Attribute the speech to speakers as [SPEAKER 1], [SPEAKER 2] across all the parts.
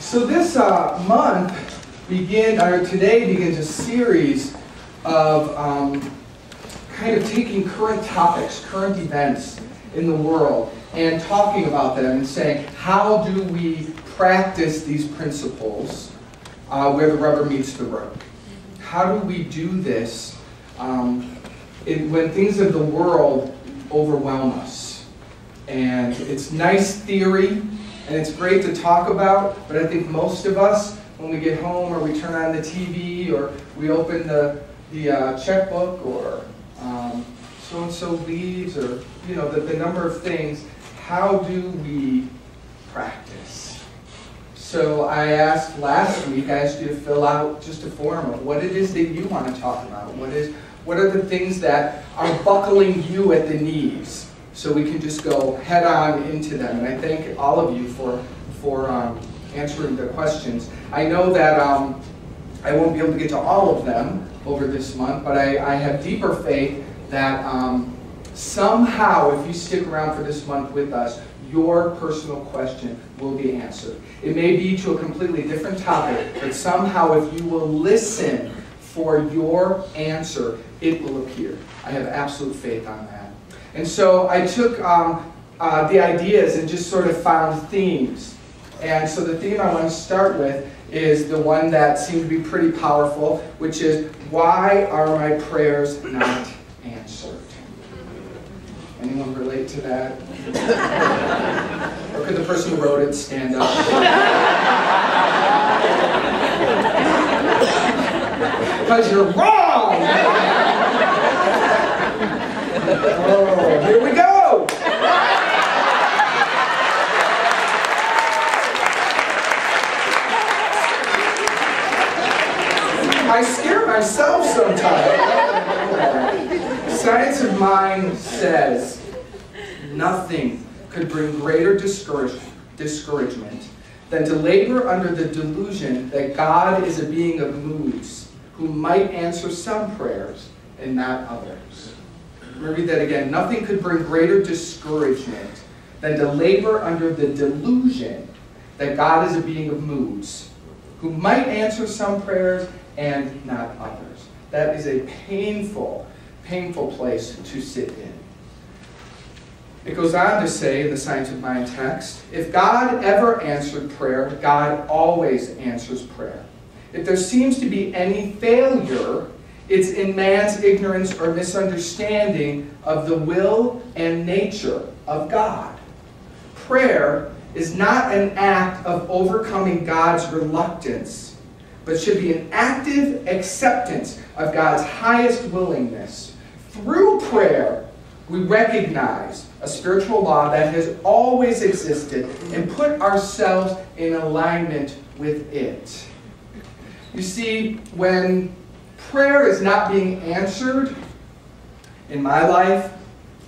[SPEAKER 1] So this month today begins a series of kind of taking current topics, current events in the world, and talking about them and saying, how do we practice these principles where the rubber meets the road? How do we do this when things of the world overwhelm us? And it's nice theory, and it's great to talk about, but I think most of us, when we get home or we turn on the TV or we open the checkbook or so-and-so leaves or, you know, the number of things, how do we practice? So I asked last week, I asked you to fill out just a form of what it is that you want to talk about. What are the things that are buckling you at the knees? So we can just go head on into them. And I thank all of you for answering the questions. I know that I won't be able to get to all of them over this month, but I have deeper faith that somehow, if you stick around for this month with us, your personal question will be answered. It may be to a completely different topic, but somehow if you will listen for your answer, it will appear. I have absolute faith on that. And so I took the ideas and just sort of found themes. And so the theme I want to start with is the one that seemed to be pretty powerful, which is, why are my prayers not answered? Anyone relate to that? Or could the person who wrote it stand up? Because you're wrong! Oh, here we go! I scare myself sometimes. Science of Mind says nothing could bring greater discouragement than to labor under the delusion that God is a being of moods who might answer some prayers and not others. I'm going to read that again. Nothing could bring greater discouragement than to labor under the delusion that God is a being of moods who might answer some prayers and not others. That is a painful, painful place to sit in. It goes on to say in the Science of Mind text, if God ever answered prayer, God always answers prayer. If there seems to be any failure, it's in man's ignorance or misunderstanding of the will and nature of God. Prayer is not an act of overcoming God's reluctance, but should be an active acceptance of God's highest willingness. Through prayer, we recognize a spiritual law that has always existed and put ourselves in alignment with it. You see, when prayer is not being answered in my life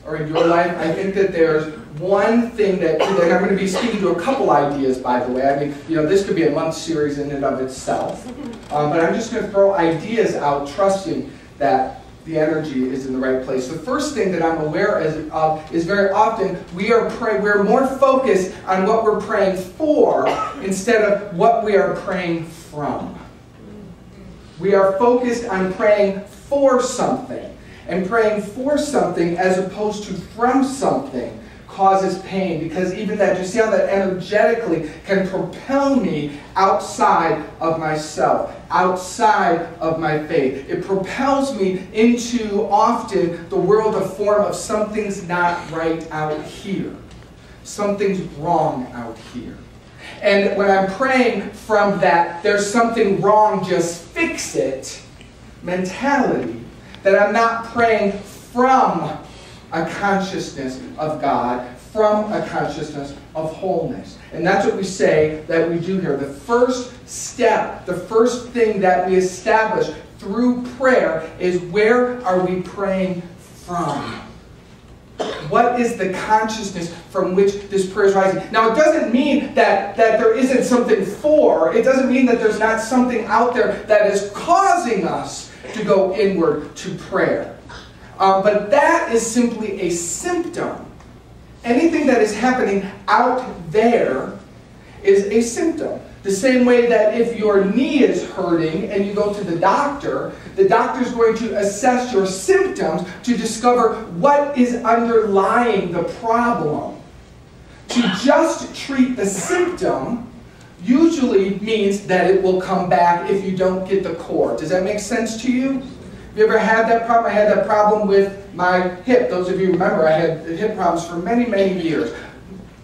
[SPEAKER 1] or in your life, I think that there's one thing that I'm going to be speaking to a couple ideas, by the way. I mean, you know, this could be a month series in and of itself. But I'm just going to throw ideas out, trusting that the energy is in the right place. The first thing that I'm aware of is very often we're more focused on what we're praying for instead of what we are praying from. We are focused on praying for something. And praying for something as opposed to from something causes pain, because even that, you see how that energetically can propel me outside of myself, outside of my faith. It propels me into often the world of form of something's not right out here. Something's wrong out here. And when I'm praying from that, there's something wrong, just fix it mentality, that I'm not praying from a consciousness of God, from a consciousness of wholeness. And that's what we say that we do here. The first step, the first thing that we establish through prayer is, where are we praying from? What is the consciousness from which this prayer is rising? Now, it doesn't mean that there isn't something for. It doesn't mean that there's not something out there that is causing us to go inward to prayer. But that is simply a symptom. Anything that is happening out there is a symptom. The same way that if your knee is hurting and you go to the doctor is going to assess your symptoms to discover what is underlying the problem. To just treat the symptom usually means that it will come back if you don't get the core. Does that make sense to you? Have you ever had that problem? I had that problem with my hip. Those of you remember I had hip problems for many, many years.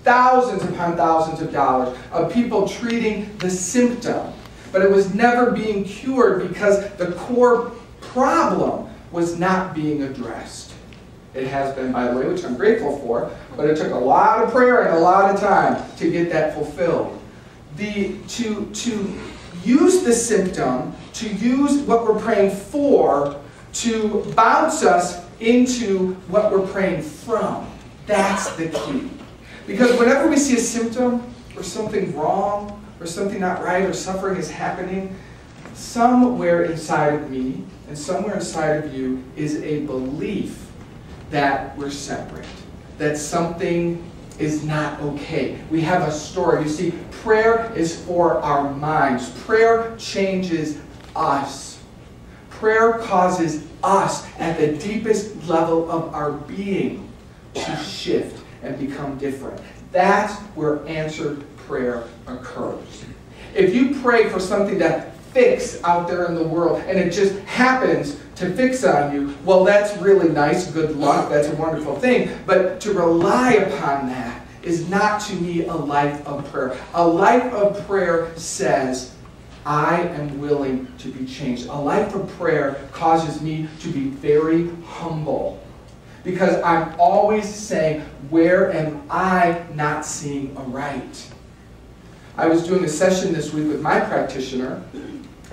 [SPEAKER 1] Thousands upon thousands of dollars of people treating the symptom. But it was never being cured because the core problem was not being addressed. It has been, by the way, which I'm grateful for, but it took a lot of prayer and a lot of time to get that fulfilled. To use the symptom, to use what we're praying for, to bounce us into what we're praying from. That's the key. Because whenever we see a symptom, or something wrong, or something not right, or suffering is happening, somewhere inside of me, and somewhere inside of you, is a belief that we're separate, that something is not okay. We have a story. You see, prayer is for our minds. Prayer changes us. Prayer causes us at the deepest level of our being to shift and become different. That's where answered prayer occurs. If you pray for something that fix out there in the world and it just happens to fix on you, well, that's really nice, good luck, that's a wonderful thing. But to rely upon that is not, to me, a life of prayer. A life of prayer says, I am willing to be changed. A life of prayer causes me to be very humble. Because I'm always saying, where am I not seeing aright? I was doing a session this week with my practitioner,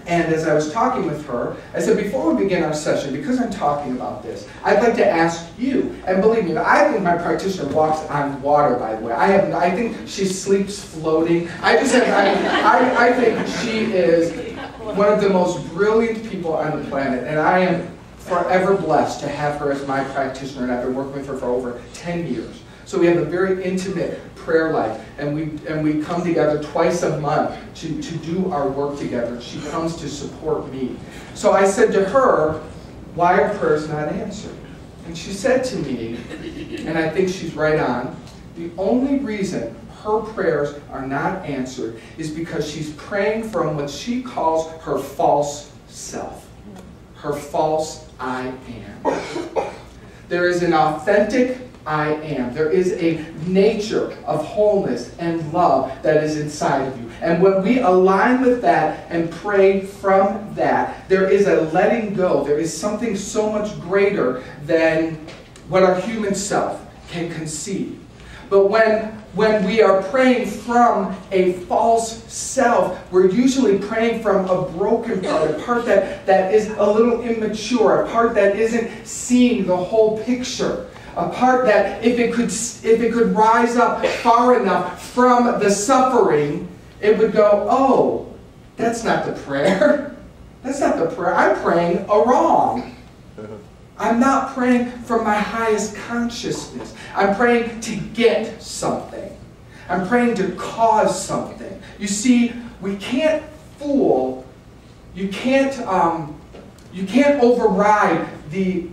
[SPEAKER 1] and as I was talking with her, I said, before we begin our session, because I'm talking about this, I'd like to ask you, and believe me, I think my practitioner walks on water, by the way. I think she sleeps floating. I think she is one of the most brilliant people on the planet, and I am forever blessed to have her as my practitioner, and I've been working with her for over 10 years. So we have a very intimate prayer life, and we come together twice a month to do our work together. She comes to support me. So I said to her, why are prayers not answered? And she said to me, and I think she's right on, the only reason her prayers are not answered is because she's praying from what she calls her false self. Her false I am. There is an authentic I am. There is a nature of wholeness and love that is inside of you. And when we align with that and pray from that, there is a letting go. There is something so much greater than what our human self can conceive. But when we are praying from a false self, we're usually praying from a broken part, a part that is a little immature, a part that isn't seeing the whole picture. A part that if it could rise up far enough from the suffering, it would go, oh, that's not the prayer. That's not the prayer. I'm praying a wrong. I'm not praying from my highest consciousness. I'm praying to get something. I'm praying to cause something. You see, we can't fool. You can't override the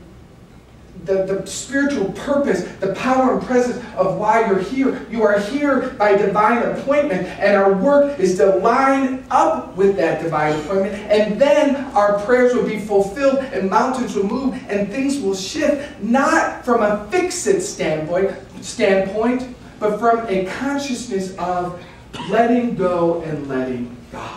[SPEAKER 1] spiritual purpose, the power and presence of why you're here. You are here by divine appointment, and our work is to line up with that divine appointment, and then our prayers will be fulfilled, and mountains will move, and things will shift, not from a fix-it standpoint, but from a consciousness of letting go and letting God.